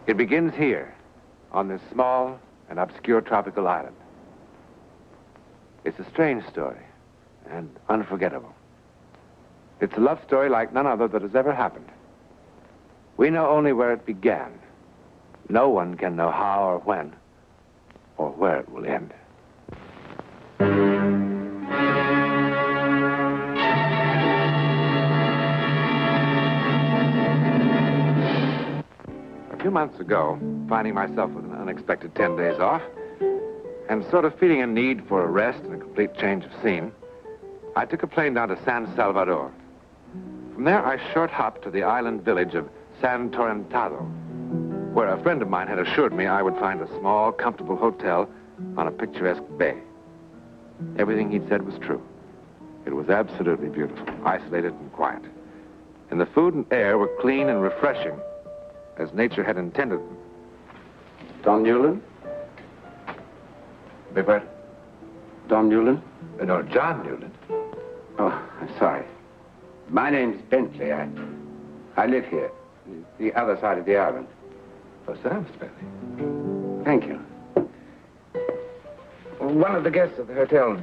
It begins here, on this small and obscure tropical island. It's a strange story and unforgettable. It's a love story like none other that has ever happened. We know only where it began. No one can know how or when, or where it will end. A few months ago, finding myself with an unexpected 10 days off, and sort of feeling a need for a rest and a complete change of scene, I took a plane down to San Salvador. From there, I short hopped to the island village of San Torrentado, where a friend of mine had assured me I would find a small, comfortable hotel on a picturesque bay. Everything he'd said was true. It was absolutely beautiful, isolated and quiet. And the food and air were clean and refreshing, as nature had intended them. Don Newland? Beg pardon? Don Newland? No, John Newland. Oh, I'm sorry. My name's Bentley. I live here, the other side of the island. Oh, sir, Mr. Bentley. Thank you. One of the guests of the hotel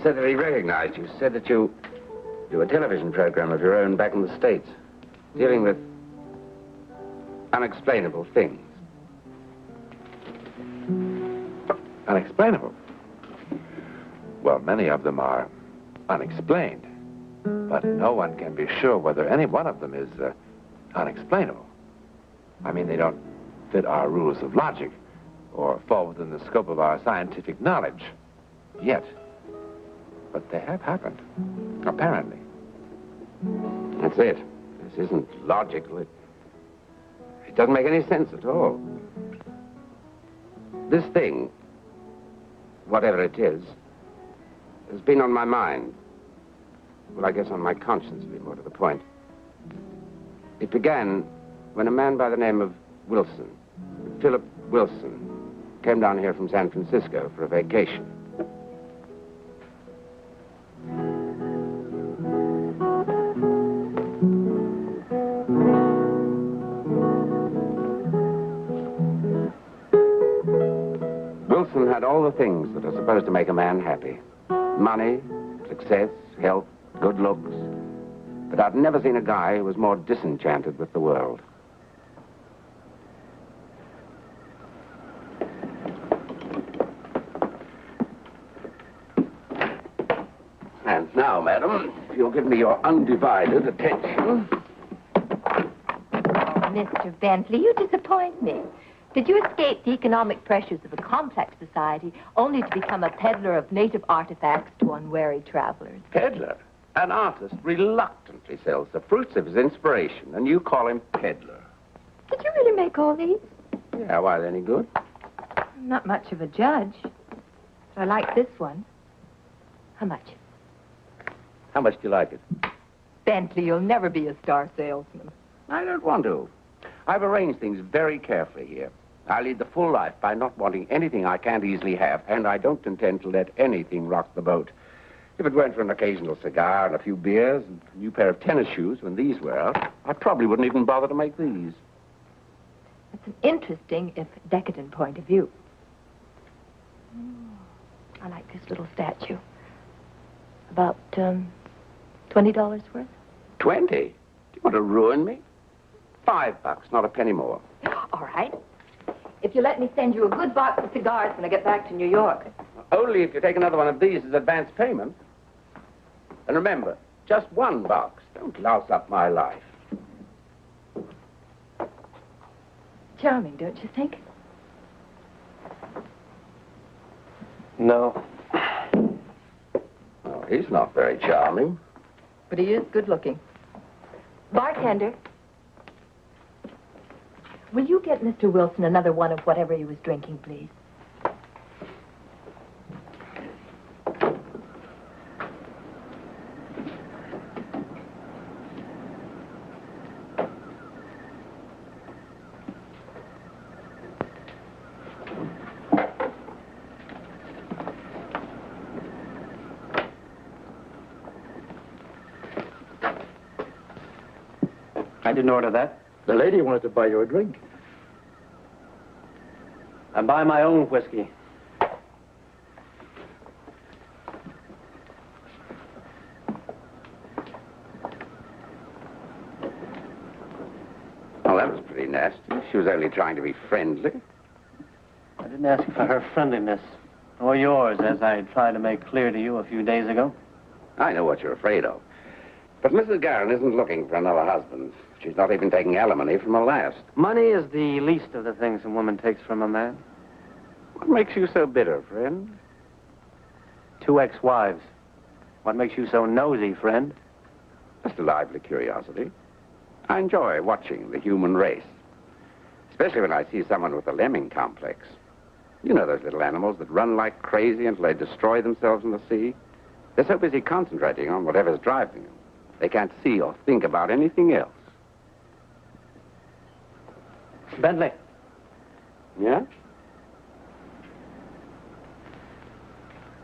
said that he recognized you, said that you do a television program of your own back in the States, dealing with unexplainable things. Unexplainable? Well, many of them are unexplained, but no one can be sure whether any one of them is unexplainable. I mean, they don't fit our rules of logic or fall within the scope of our scientific knowledge yet. But they have happened, apparently. That's it. This isn't logical. It doesn't make any sense at all. This thing, whatever it is, has been on my mind. Well, I guess on my conscience, to be more to the point. It began when a man by the name of Wilson, Philip Wilson, came down here from San Francisco for a vacation. Wilson had all the things that are supposed to make a man happy. Money, success, health, good looks. But I've never seen a guy who was more disenchanted with the world. And now, madam, if you'll give me your undivided attention. Oh, Mr. Bentley, you disappoint me. Did you escape the economic pressures of a complex society only to become a peddler of native artifacts to unwary travelers? Peddler? An artist reluctantly sells the fruits of his inspiration, and you call him peddler. Did you really make all these? Yeah, why, are they any good? I'm not much of a judge, but I like this one. How much? How much do you like it? Bentley, you'll never be a star salesman. I don't want to. I've arranged things very carefully here. I lead the full life by not wanting anything I can't easily have, and I don't intend to let anything rock the boat. If it weren't for an occasional cigar and a few beers and a new pair of tennis shoes when these were out, I probably wouldn't even bother to make these. It's an interesting, if decadent, point of view. I like this little statue. About, $20 worth? 20? Do you want to ruin me? $5, not a penny more. All right. If you let me send you a good box of cigars when I get back to New York. Only if you take another one of these as advance payment. And remember, just one box. Don't louse up my life. Charming, don't you think? No. Oh, he's not very charming. But he is good looking. Bartender. Will you get Mr. Wilson another one of whatever he was drinking, please? I didn't order that. The lady wanted to buy you a drink. I buy my own whiskey. Well, that was pretty nasty. She was only trying to be friendly. I didn't ask for her friendliness, or yours, as I tried to make clear to you a few days ago. I know what you're afraid of. But Mrs. Garron isn't looking for another husband. She's not even taking alimony from her last. Money is the least of the things a woman takes from a man. What makes you so bitter, friend? 2 ex-wives. What makes you so nosy, friend? Just a lively curiosity. I enjoy watching the human race. Especially when I see someone with a lemming complex. You know those little animals that run like crazy until they destroy themselves in the sea? They're so busy concentrating on whatever's driving them. They can't see or think about anything else. Bentley. Yeah?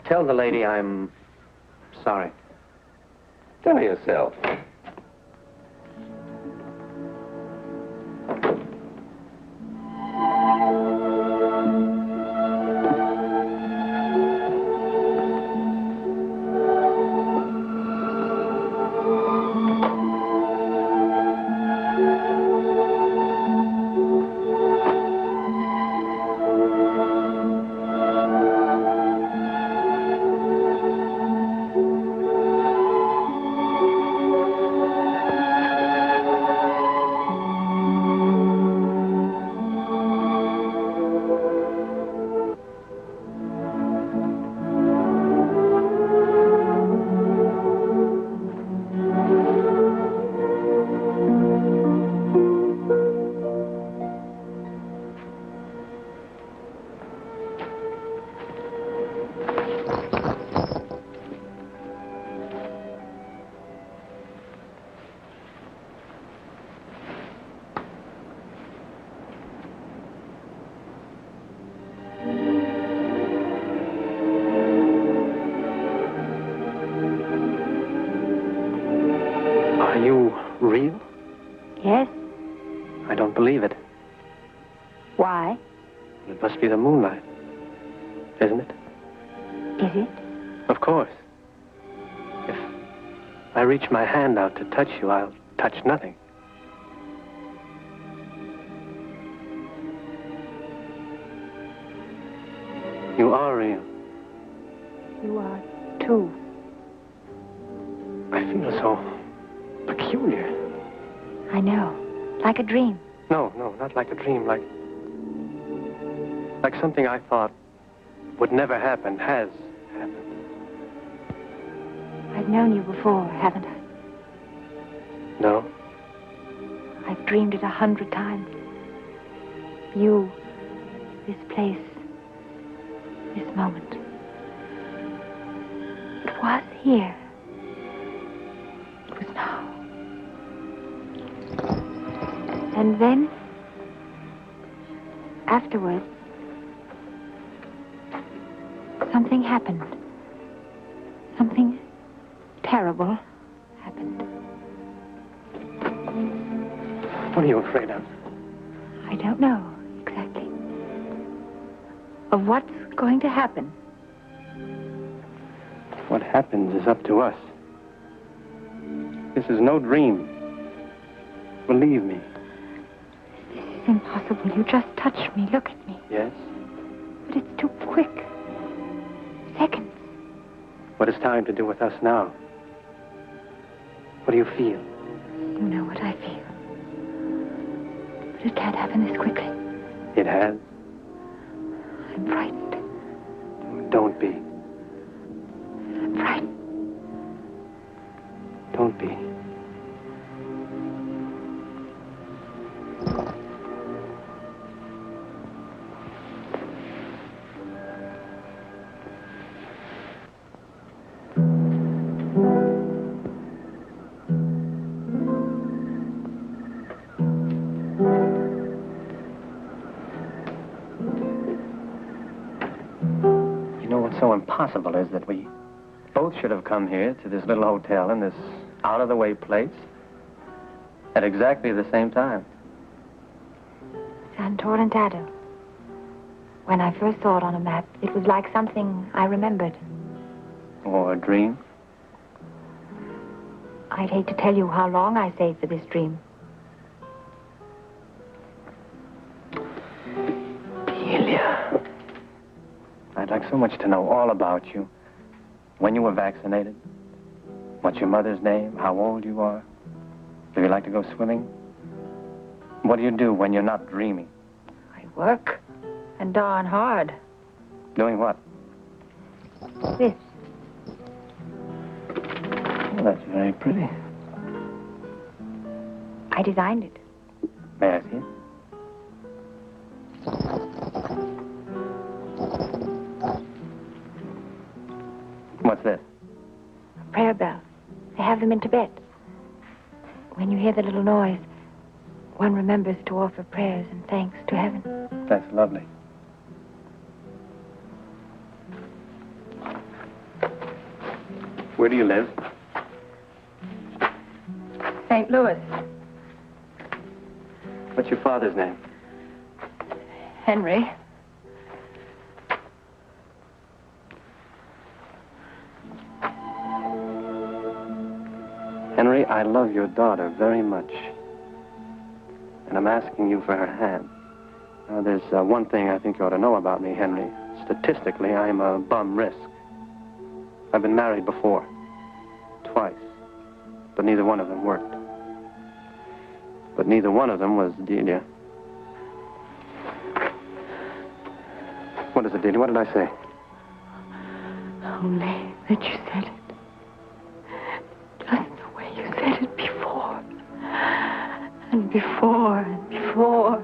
Tell the lady I'm sorry. Tell yourself. Are you real? Yes. I don't believe it. Why? It must be the moonlight, isn't it? Is it? Of course. If I reach my hand out to touch you, I'll touch nothing. You are real. You are, too. I feel so peculiar. I know. Like a dream. No, not like a dream, like something I thought would never happen has happened. I've known you before, haven't I? No? I've dreamed it 100 times. You, this place, this moment. It was here. It was now. And then, afterwards, something happened. Something terrible happened. What are you afraid of? I don't know exactly. Of what's going to happen. What happens is up to us. This is no dream. Believe me. This is impossible. You just touch me. Look at me. Yes? But it's too quick. Seconds. What is time to do with us now? What do you feel? You know what I feel. But it can't happen this quickly. It has. I'm frightened. Don't be. I'm frightened. Don't be. So impossible is that we both should have come here to this little hotel in this out-of-the-way place at exactly the same time. Santor and Dado. When I first saw it on a map, it was like something I remembered. Or a dream? I'd hate to tell you how long I saved for this dream. Delia. I'd like so much to know all about you. When you were vaccinated, what's your mother's name, how old you are, do you like to go swimming? What do you do when you're not dreaming? I work, and darn hard. Doing what? This. Well, that's very pretty. I designed it. May I see it? What's this? A prayer bell. They have them in Tibet. When you hear the little noise, one remembers to offer prayers and thanks to heaven. That's lovely. Where do you live? St. Louis. What's your father's name? Henry. Henry, I love your daughter very much. And I'm asking you for her hand. Now, there's one thing I think you ought to know about me, Henry. Statistically, I'm a bum risk. I've been married before. Twice. But neither one of them worked. But neither one of them was Delia. What is it, Delia? What did I say? Only that you said it. Just the way you said it before. And before and before.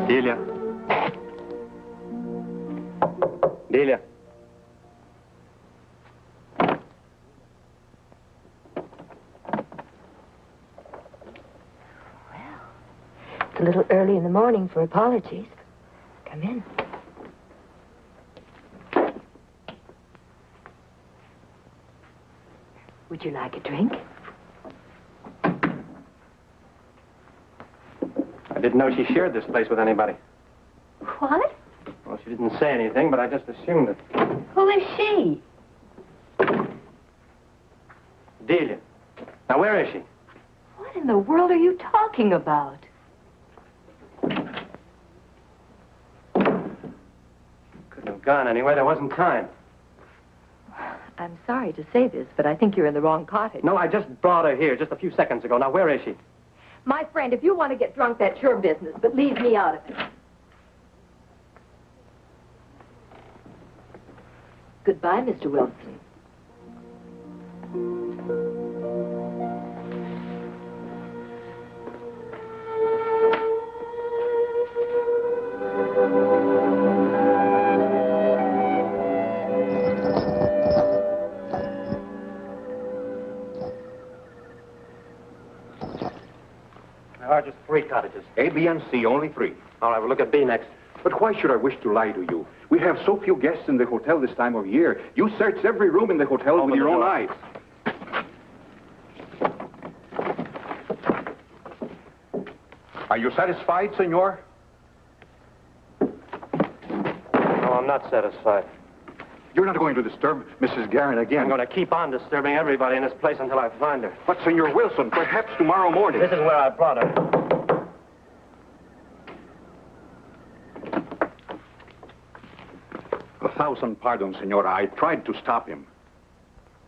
Delia. Delia. It's a little early in the morning for apologies. Come in. Would you like a drink? I didn't know she shared this place with anybody. What? Well, she didn't say anything, but I just assumed it. Who is she? Delia. Now, where is she? What in the world are you talking about? Couldn't have gone anywhere. There wasn't time. I'm sorry to say this, but I think you're in the wrong cottage. No, I just brought her here just a few seconds ago. Now, where is she? My friend, if you want to get drunk, that's your business, but leave me out of it. Goodbye, Mr. Wilson. There are just 3 cottages. A, B, and C, only 3. All right, we'll look at B next. But why should I wish to lie to you? We have so few guests in the hotel this time of year. You searched every room in the hotel with your own eyes. Are you satisfied, senor? No, I'm not satisfied. You're not going to disturb Mrs. Guerin again. I'm going to keep on disturbing everybody in this place until I find her. But, Senor Wilson, perhaps tomorrow morning. This is where I brought her. A thousand pardons, senor. I tried to stop him.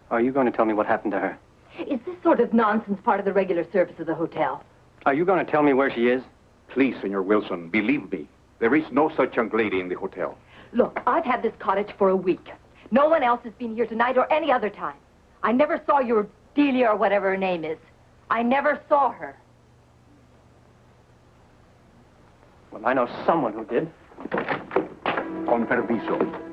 Are you going to tell me what happened to her? Is this sort of nonsense part of the regular service of the hotel? Are you going to tell me where she is? Please, Senor Wilson, believe me. There is no such young lady in the hotel. Look, I've had this cottage for a week. No one else has been here tonight or any other time. I never saw your Delia or whatever her name is. I never saw her. Well, I know someone who did. Con permiso.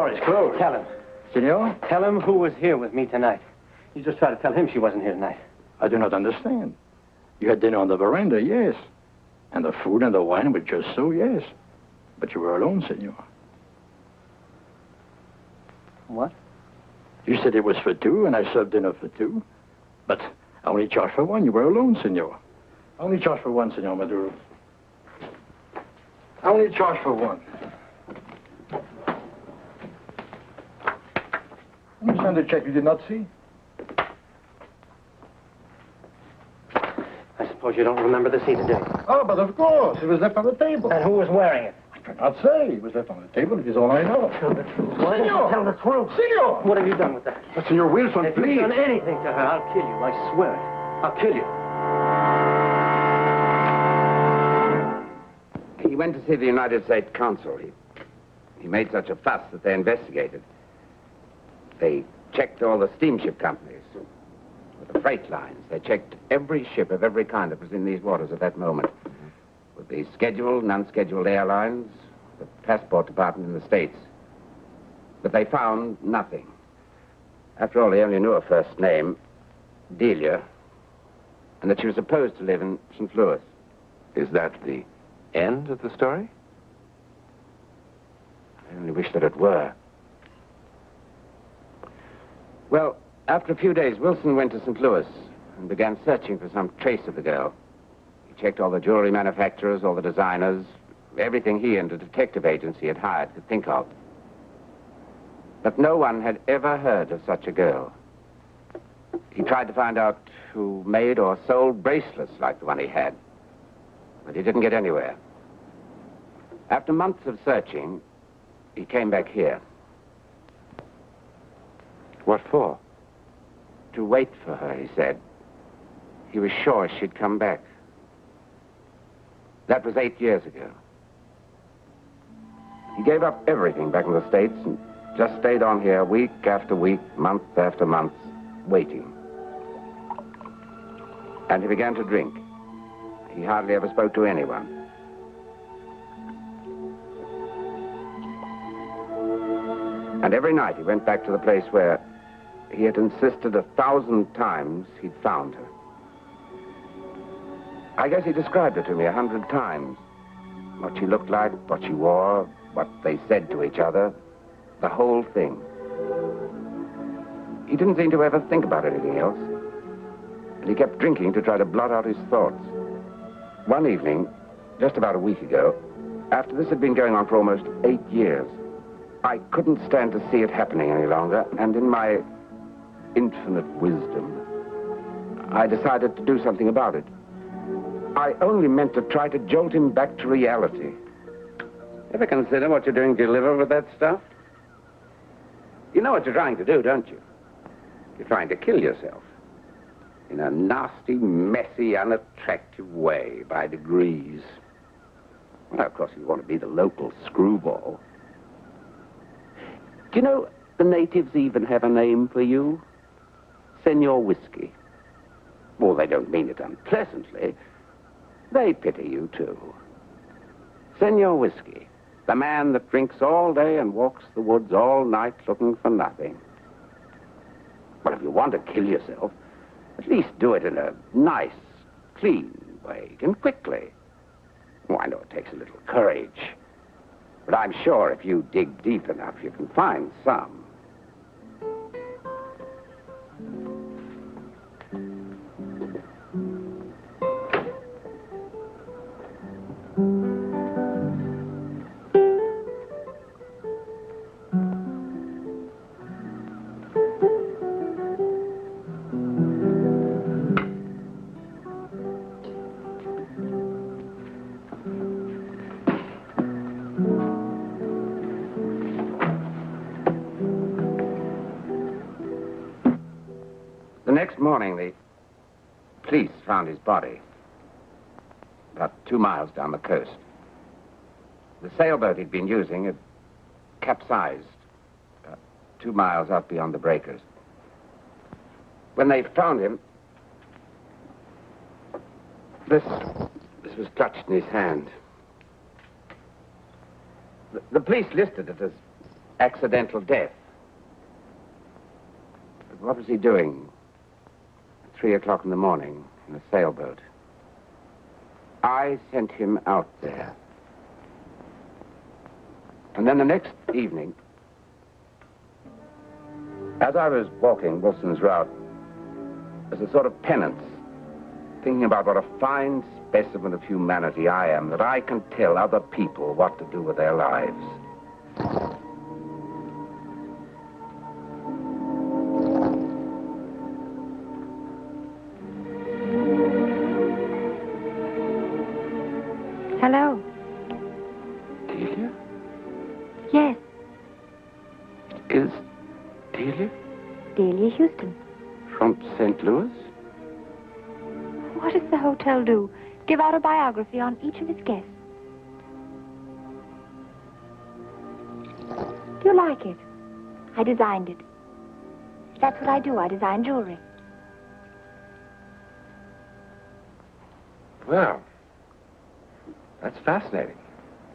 story's closed. Tell him. Senor, Tell him who was here with me tonight. You just tried to tell him she wasn't here tonight. I do not understand. You had dinner on the veranda, yes. And the food and the wine were just so, yes. But you were alone, senor. What? You said it was for two, and I served dinner for two. But I only charged for one. You were alone, senor. I only charged for one, senor Maduro. I only charged for one. You signed a check you did not see? I suppose you don't remember the seat today. Oh, but of course. It was left on the table. And who was wearing it? I cannot say. It was left on the table. It is all I know. Tell the truth. What? Senor! Tell the truth. Senor! What have you done with that? But Senor Wilson, If please. you've done anything to her, I'll kill you. I swear it. I'll kill you. He went to see the United States consul. He made such a fuss that they investigated. They checked all the steamship companies, with the freight lines. They checked every ship of every kind that was in these waters at that moment, with the scheduled and unscheduled airlines, the passport department in the States. But they found nothing. After all, they only knew her first name, Delia, and that she was supposed to live in St. Louis. Is that the end of the story? I only wish that it were. Well, after a few days, Wilson went to St. Louis and began searching for some trace of the girl. He checked all the jewelry manufacturers, all the designers, everything he and a detective agency had hired could think of. But no one had ever heard of such a girl. He tried to find out who made or sold bracelets like the one he had, but he didn't get anywhere. After months of searching, he came back here. What for? To wait for her, he said. He was sure she'd come back. That was 8 years ago. He gave up everything back in the States and just stayed on here week after week, month after month, waiting. And he began to drink. He hardly ever spoke to anyone. And every night he went back to the place where he had insisted 1,000 times he'd found her. I guess he described her to me 100 times. What she looked like, what she wore, what they said to each other, the whole thing. He didn't seem to ever think about anything else. And he kept drinking to try to blot out his thoughts. One evening, just about a week ago, after this had been going on for almost 8 years, I couldn't stand to see it happening any longer, and in my infinite wisdom, I decided to do something about it. I only meant to try to jolt him back to reality. Ever consider what you're doing to your liver with that stuff? You know what you're trying to do, don't you? You're trying to kill yourself. In a nasty, messy, unattractive way, by degrees. Well, of course, you want to be the local screwball. Do you know, the natives even have a name for you? Senor Whiskey. Well, they don't mean it unpleasantly. They pity you, too. Senor Whiskey, the man that drinks all day and walks the woods all night looking for nothing. But if you want to kill yourself, at least do it in a nice, clean way, and quickly. Well, I know it takes a little courage, but I'm sure if you dig deep enough, you can find some. The next morning, the police found his body about 2 miles down the coast. The sailboat he'd been using had capsized about 2 miles out beyond the breakers. When they found him, this was clutched in his hand. The police listed it as accidental death. But what was he doing at 3 o'clock in the morning in a sailboat? I sent him out there. And then the next evening, as I was walking Wilson's route, as a sort of penance, thinking about what a fine specimen of humanity I am, that I can tell other people what to do with their lives. Hello. Delia? Yes, Is Delia Delia Houston. from St. Louis? What does the hotel do? Give out a biography on each of its guests. Do you like it? I designed it. That's what I do. I design jewelry. Well, that's fascinating.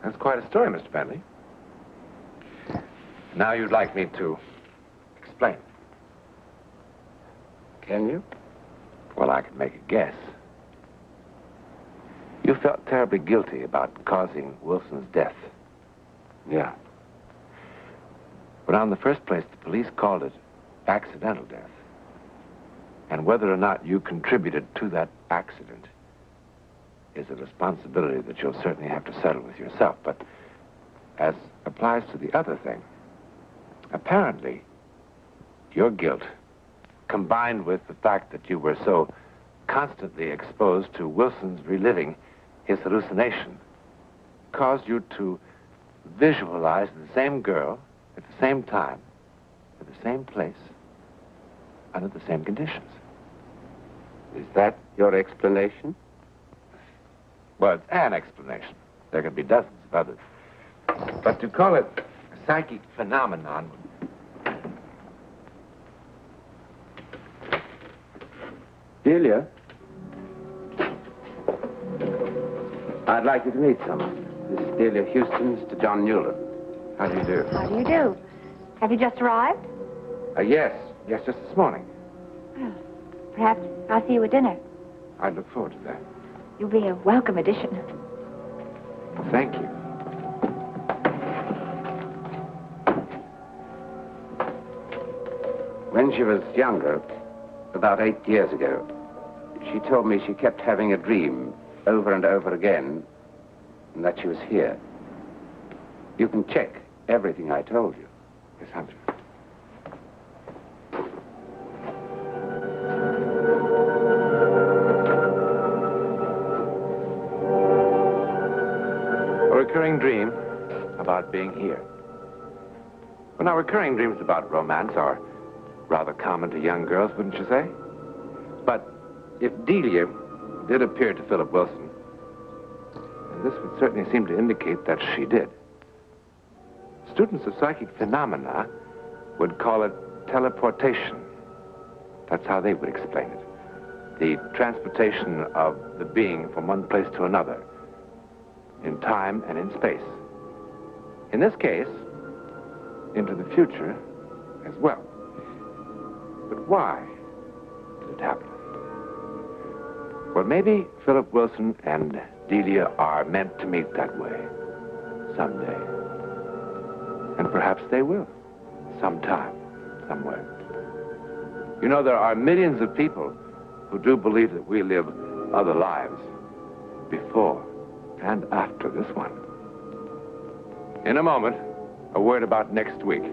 That's quite a story, Mr. Bentley. Now you'd like me to explain. Can you? Well, I could make a guess. You felt terribly guilty about causing Wilson's death. Yeah. But in the first place, the police called it accidental death. And whether or not you contributed to that accident is a responsibility that you'll certainly have to settle with yourself. But as applies to the other thing, apparently, your guilt, combined with the fact that you were so constantly exposed to Wilson's reliving his hallucination, caused you to visualize the same girl at the same time, at the same place, under the same conditions. Is that your explanation? Well, it's an explanation. There could be dozens of others. But to call it a psychic phenomenon... Delia? I'd like you to meet someone. This is Delia Houston, Mr. John Newland. How do you do? How do you do? Have you just arrived? Yes, just this morning. Well, perhaps I'll see you at dinner. I'd look forward to that. You'll be a welcome addition. Thank you. When she was younger, about 8 years ago, she told me she kept having a dream over and over again, and that she was here. You can check everything I told you. Yes, Hunter. A recurring dream about being here. Well, now, recurring dreams about romance are rather common to young girls, wouldn't you say? But if Delia did appear to Philip Wilson, this would certainly seem to indicate that she did. Students of psychic phenomena would call it teleportation. That's how they would explain it. The transportation of the being from one place to another, in time and in space. In this case, into the future as well. But why did it happen? Well, maybe Philip Wilson and Delia are meant to meet that way someday. And perhaps they will, sometime, somewhere. You know, there are millions of people who do believe that we live other lives before and after this one. In a moment, a word about next week.